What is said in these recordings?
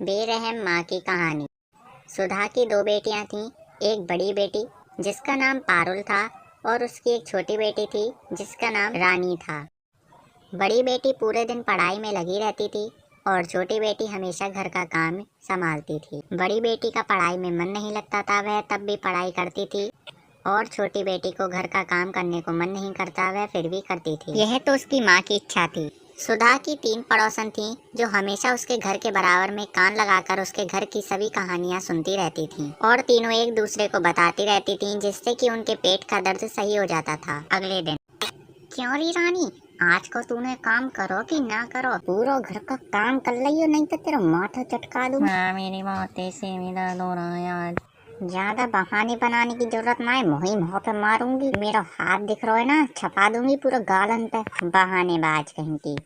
बेरहम माँ की कहानी। सुधा की दो बेटियां थीं। एक बड़ी बेटी जिसका नाम पारुल था और उसकी एक छोटी बेटी थी जिसका नाम रानी था। बड़ी बेटी पूरे दिन पढ़ाई में लगी रहती थी और छोटी बेटी हमेशा घर का काम संभालती थी। बड़ी बेटी का पढ़ाई में मन नहीं लगता था, वह तब भी पढ़ाई करती थी और छोटी बेटी को घर का काम करने को मन नहीं करता, वह फिर भी करती थी। यह तो उसकी माँ की इच्छा थी। सुधा की 3 पड़ोसन थीं जो हमेशा उसके घर के बराबर में कान लगाकर उसके घर की सभी कहानियां सुनती रहती थीं और तीनों एक दूसरे को बताती रहती थीं, जिससे कि उनके पेट का दर्द सही हो जाता था। अगले दिन, क्यों री रानी, आज को तूने काम करो कि ना करो, पूरा घर का काम कर लियो, नहीं तो तेरा माथा चटका दूं। मेरी माथे से भी दर्द हो रहा है आज। ज्यादा बहाने बनाने की जरूरत ना है, मुँह मुँह पे मारूंगी। मेरा हाथ दिख रहा है ना, छपा दूंगी पूरा गालन पे। बहानेबाज कहीं की।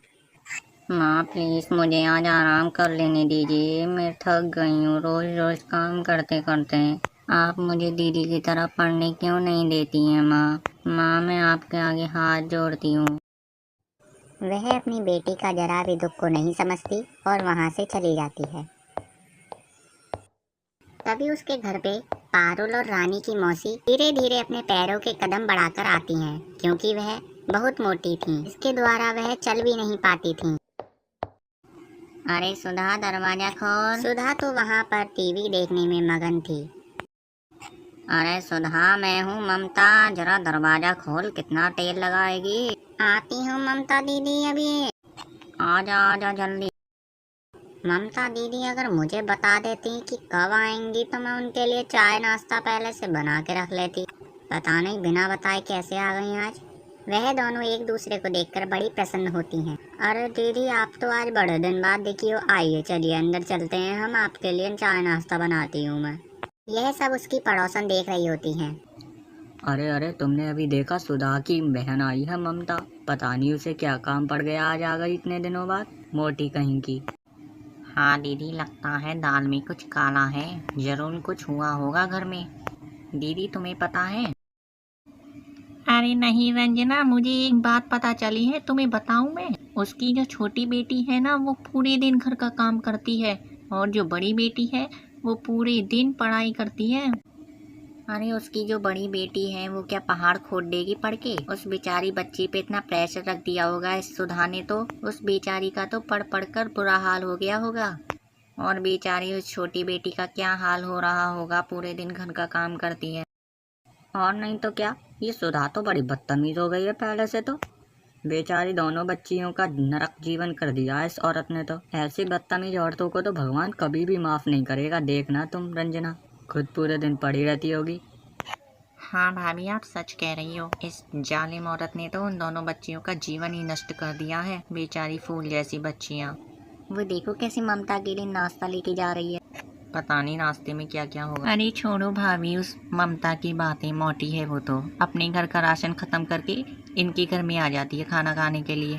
माँ प्लीज मुझे आज आराम कर लेने दीजिए, मैं थक गई हूँ रोज रोज काम करते करते। आप मुझे दीदी की तरह पढ़ने क्यों नहीं देती हैं माँ मैं आपके आगे हाथ जोड़ती हूँ। वह अपनी बेटी का जरा भी दुख को नहीं समझती और वहाँ से चली जाती है। तभी उसके घर पे पारुल और रानी की मौसी धीरे धीरे अपने पैरों के कदम बढ़ाकर आती हैं, क्योंकि वह बहुत मोटी थीं, इसके द्वारा वह चल भी नहीं पाती थीं। अरे सुधा, दरवाजा खोल। सुधा तो वहाँ पर टीवी देखने में मगन थी। अरे सुधा, मैं हूँ ममता, जरा दरवाजा खोल, कितना तेल लगाएगी। आती हूँ ममता दीदी, अभी आजा आजा जल्दी। ममता दीदी अगर मुझे बता देती कि कब आएंगी तो मैं उनके लिए चाय नाश्ता पहले से बना के रख लेती। पता नहीं बिना बताए कैसे आ गई आज। वह दोनों एक दूसरे को देखकर बड़ी प्रसन्न होती हैं। अरे दीदी, आप तो आज बड़े दिन बाद दिखी हो, आइए चलिए अंदर चलते हैं, हम आपके लिए चाय नाश्ता बनाती हूँ मैं। यह सब उसकी पड़ोसन देख रही होती हैं। अरे अरे, तुमने अभी देखा सुधा की बहन आई है ममता, पता नहीं उसे क्या काम पड़ गया, आज आ गई इतने दिनों बाद, मोटी कहीं की। हाँ दीदी, लगता है दाल में कुछ काला है, जरूर कुछ हुआ होगा घर में। दीदी तुम्हें पता है? अरे नहीं रंजना, मुझे एक बात पता चली है, तुम्हें बताऊं मैं। उसकी जो छोटी बेटी है ना, वो पूरे दिन घर का काम करती है और जो बड़ी बेटी है वो पूरे दिन पढ़ाई करती है। अरे उसकी जो बड़ी बेटी है वो क्या पहाड़ खोद देगी पढ़ के? उस बेचारी बच्ची पे इतना प्रेशर रख दिया होगा इस सुधा ने, तो उस बेचारी का तो पढ़ पढ़ कर बुरा हाल हो गया होगा। और बेचारी उस छोटी बेटी का क्या हाल हो रहा होगा, पूरे दिन घर का काम करती है। और नहीं तो क्या, ये सुधा तो बड़ी बदतमीज हो गई है पहले से तो। बेचारी दोनों बच्चियों का नरक जीवन कर दिया इस औरत ने तो। ऐसी बदतमीज औरतों को तो भगवान कभी भी माफ नहीं करेगा, देखना तुम रंजना, खुद पूरे दिन पड़ी रहती होगी। हाँ भाभी, आप सच कह रही हो, इस जालिम औरत ने तो उन दोनों बच्चियों का जीवन ही नष्ट कर दिया है, बेचारी फूल जैसी बच्चियाँ। वो देखो कैसे ममता के लिए नाश्ता लेके जा रही है। पता नहीं नाश्ते में क्या क्या होगा। अरे छोड़ो भाभी, उस ममता की बातें, मोटी है वो तो अपने घर का राशन खत्म करके इनके घर में आ जाती है खाना खाने के लिए।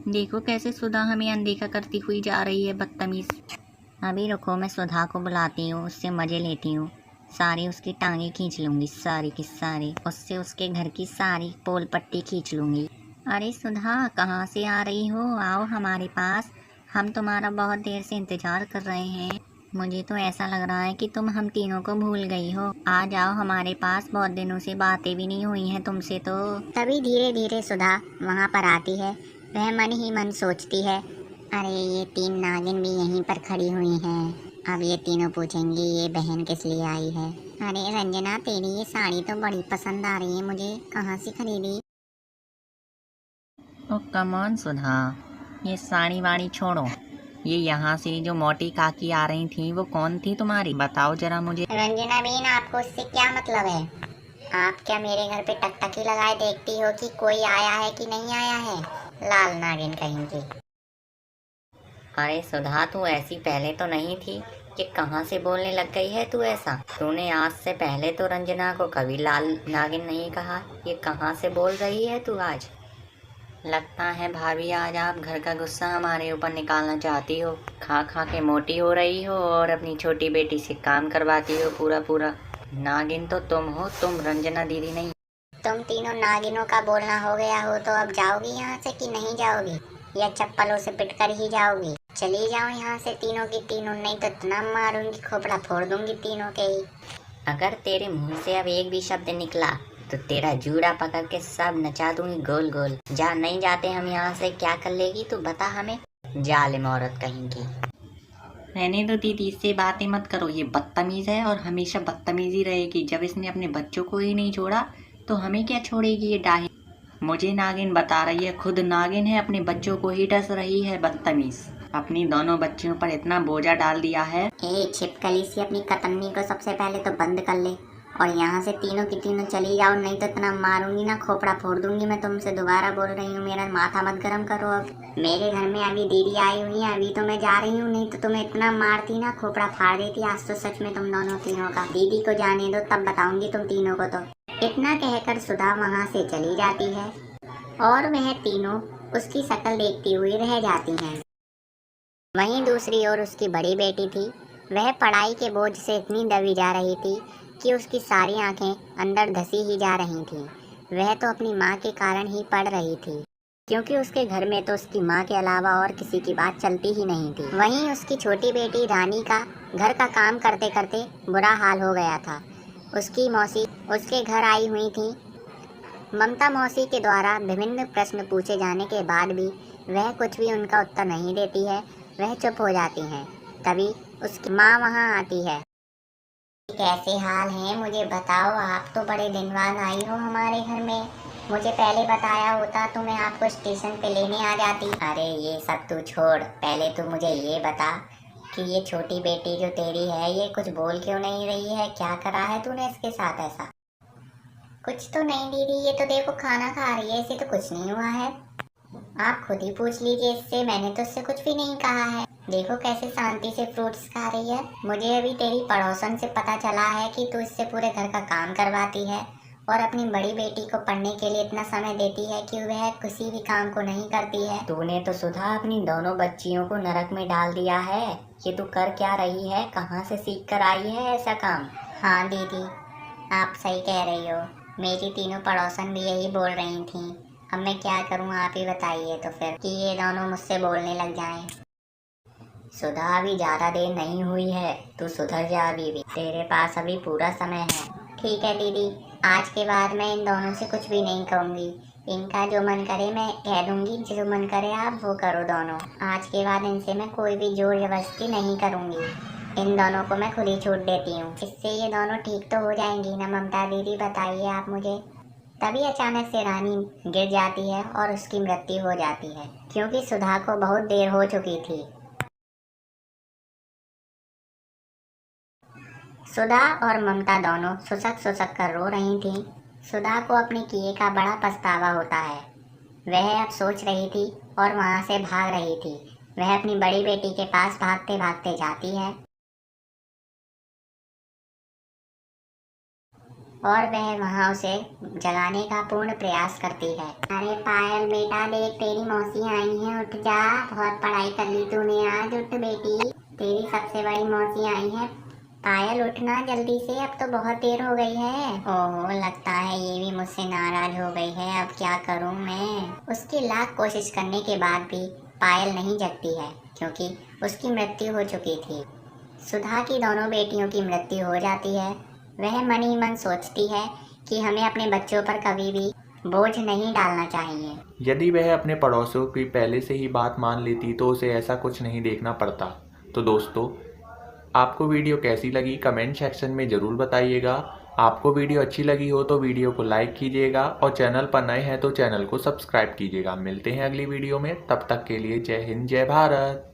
देखो कैसे सुधा हमें अनदेखा करती हुई जा रही है, बदतमीज। अभी रुको, मैं सुधा को बुलाती हूँ, उससे मजे लेती हूँ, सारी उसकी टांगे खींच लूंगी, सारी की सारी, उससे उसके घर की सारी पोल पट्टी खींच लूंगी। अरे सुधा, कहाँ से आ रही हो, आओ हमारे पास, हम तुम्हारा बहुत देर से इंतजार कर रहे हैं। मुझे तो ऐसा लग रहा है कि तुम हम तीनों को भूल गई हो, आ जाओ हमारे पास, बहुत दिनों से बातें भी नहीं हुई हैं तुमसे तो। तभी धीरे धीरे सुधा वहाँ पर आती है। वह मन ही मन सोचती है, अरे ये 3 नागिन भी यहीं पर खड़ी हुई हैं। अब ये तीनों पूछेंगी ये बहन किस लिए आई है। अरे रंजना, तेरी ये साड़ी तो बड़ी पसंद आ रही है मुझे, कहाँ से खरीदी? ओ कम ऑन सुधा, ये साड़ी वाड़ी छोड़ो, ये यहाँ से जो मोटी काकी आ रही थी वो कौन थी तुम्हारी, बताओ जरा मुझे। रंजना बीन, आपको इससे क्या मतलब है? आप क्या मेरे घर पे टकटकी लगाए देखती हो कि कोई आया है कि नहीं आया है? लाल नागिन कहीं की। अरे सुधा, तू ऐसी पहले तो नहीं थी, कि कहाँ से बोलने लग गई है तू ऐसा? तूने आज से पहले तो रंजना को कभी लाल नागिन नहीं कहा, ये कहाँ से बोल रही है तू आज? लगता है भाभी आज आप घर का गुस्सा हमारे ऊपर निकालना चाहती हो, खा खा के मोटी हो रही हो और अपनी छोटी बेटी से काम करवाती हो पूरा पूरा। नागिन तो तुम हो, तुम रंजना दीदी नहीं। तुम तीनों नागिनों का बोलना हो गया हो तो अब जाओगी यहाँ से कि नहीं जाओगी, या चप्पलों से पिट कर ही जाओगी? चली जाओ यहाँ से तीनों की तीनों, नहीं तो इतना मारूंगी खोपड़ा फोड़ दूंगी तीनों के ही। अगर तेरे मुंह से अब एक भी शब्द निकला तो तेरा जूड़ा पकड़ के सब नचा दूंगी गोल गोल। जा, नहीं जाते हम यहाँ से, क्या कर लेगी तू बता हमें, जालिम औरत कहीं की। रहने दो दीदी, इससे बातें मत करो, ये बदतमीज है और हमेशा बदतमीजी रहेगी। जब इसने अपने बच्चों को ही नहीं छोड़ा तो हमें क्या छोड़ेगी ये डाही। मुझे नागिन बता रही है, खुद नागिन है, अपने बच्चों को ही डस रही है, बदतमीज। अपनी दोनों बच्चियों पर इतना बोझा डाल दिया है। ए छिपकली सी, अपनी कतरनी को सबसे पहले तो बंद कर ले और यहाँ से तीनों की तीनों चली जाओ, नहीं तो इतना मारूंगी ना खोपड़ा फोड़ दूंगी। मैं तुमसे दोबारा बोल रही हूँ, मेरा माथा मत गरम करो। अब मेरे घर में अभी दीदी आई हुई है, अभी तो मैं जा रही हूँ, नहीं तो तुम्हें इतना मारती ना खोपड़ा फाड़ देती आज तो सच में तुम दोनों तीनों का। दीदी को जाने दो, तब बताऊंगी तुम तीनों को। तो इतना कहकर सुधा वहाँ से चली जाती है और वह तीनों उसकी शक्ल देखती हुई रह जाती हैं। वहीं दूसरी ओर उसकी बड़ी बेटी थी, वह पढ़ाई के बोझ से इतनी दबी जा रही थी कि उसकी सारी आंखें अंदर धसी ही जा रही थीं। वह तो अपनी माँ के कारण ही पढ़ रही थी, क्योंकि उसके घर में तो उसकी माँ के अलावा और किसी की बात चलती ही नहीं थी। वहीं उसकी छोटी बेटी रानी का घर का काम करते करते बुरा हाल हो गया था। उसकी मौसी उसके घर आई हुई थी। ममता मौसी के द्वारा विभिन्न प्रश्न पूछे जाने के बाद भी वह कुछ भी उनका उत्तर नहीं देती है, वह चुप हो जाती हैं। तभी उसकी माँ वहाँ आती है। कैसे हाल है मुझे बताओ, आप तो बड़े दिन बाद आई हो हमारे घर में। मुझे पहले बताया होता तो मैं आपको स्टेशन पे लेने आ जाती। अरे ये सब तू छोड़, पहले तू मुझे ये बता कि ये छोटी बेटी जो तेरी है ये कुछ बोल क्यों नहीं रही है, क्या करा है तूने इसके साथ ऐसा? कुछ तो नहीं दीदी, ये तो देखो खाना खा रही है, इसे तो कुछ नहीं हुआ है। आप खुद ही पूछ लीजिए इससे, मैंने तो इससे कुछ भी नहीं कहा है। देखो कैसे शांति से फ्रूट्स खा रही है। मुझे अभी तेरी पड़ोसन से पता चला है कि तू इससे पूरे घर का काम करवाती है और अपनी बड़ी बेटी को पढ़ने के लिए इतना समय देती है कि वह किसी भी काम को नहीं करती है। तूने तो सुधा अपनी दोनों बच्चियों को नरक में डाल दिया है। ये तू कर क्या रही है, कहाँ से सीख कर आई है ऐसा काम? हाँ दीदी, आप सही कह रही हो, मेरी तीनों पड़ोसन भी यही बोल रही थी। अब मैं क्या करूं, आप ही बताइए तो फिर, कि ये दोनों मुझसे बोलने लग जाएं। सुधा अभी ज़्यादा देर नहीं हुई है, तू सुधर जा, अभी भी तेरे पास अभी पूरा समय है। ठीक है दीदी, आज के बाद मैं इन दोनों से कुछ भी नहीं कहूँगी। इनका जो मन करे मैं कह दूँगी, जो मन करे आप वो करो दोनों। आज के बाद इनसे मैं कोई भी जोर जबरदस्ती नहीं करूँगी। इन दोनों को मैं खुद ही छूट देती हूँ, इससे ये दोनों ठीक तो हो जाएंगी ना ममता दीदी, बताइए आप मुझे। तभी अचानक से रानी गिर जाती है और उसकी मृत्यु हो जाती है, क्योंकि सुधा को बहुत देर हो चुकी थी। सुधा और ममता दोनों सुसक कर रो रही थीं। सुधा को अपने किए का बड़ा पछतावा होता है। वह अब सोच रही थी और वहाँ से भाग रही थी। वह अपनी बड़ी बेटी के पास भागते भागते जाती है और वह वहाँ उसे जगाने का पूर्ण प्रयास करती है। अरे पायल बेटा देख, तेरी मौसी आई है, उठ जा, बहुत पढ़ाई कर ली तूने आज, उठ बेटी, तेरी सबसे बड़ी मौसी आई है। पायल उठना जल्दी से, अब तो बहुत देर हो गई है। ओहो, लगता है ये भी मुझसे नाराज हो गई है, अब क्या करूं मैं? उसकी लाख कोशिश करने के बाद भी पायल नहीं जगती है, क्योंकि उसकी मृत्यु हो चुकी थी। सुधा की दोनों बेटियों की मृत्यु हो जाती है। वह मन ही मन सोचती है कि हमें अपने बच्चों पर कभी भी बोझ नहीं डालना चाहिए। यदि वह अपने पड़ोसियों की पहले से ही बात मान लेती तो उसे ऐसा कुछ नहीं देखना पड़ता। तो दोस्तों, आपको वीडियो कैसी लगी कमेंट सेक्शन में ज़रूर बताइएगा। आपको वीडियो अच्छी लगी हो तो वीडियो को लाइक कीजिएगा और चैनल पर नए हैं तो चैनल को सब्सक्राइब कीजिएगा। मिलते हैं अगली वीडियो में, तब तक के लिए जय हिंद जय भारत।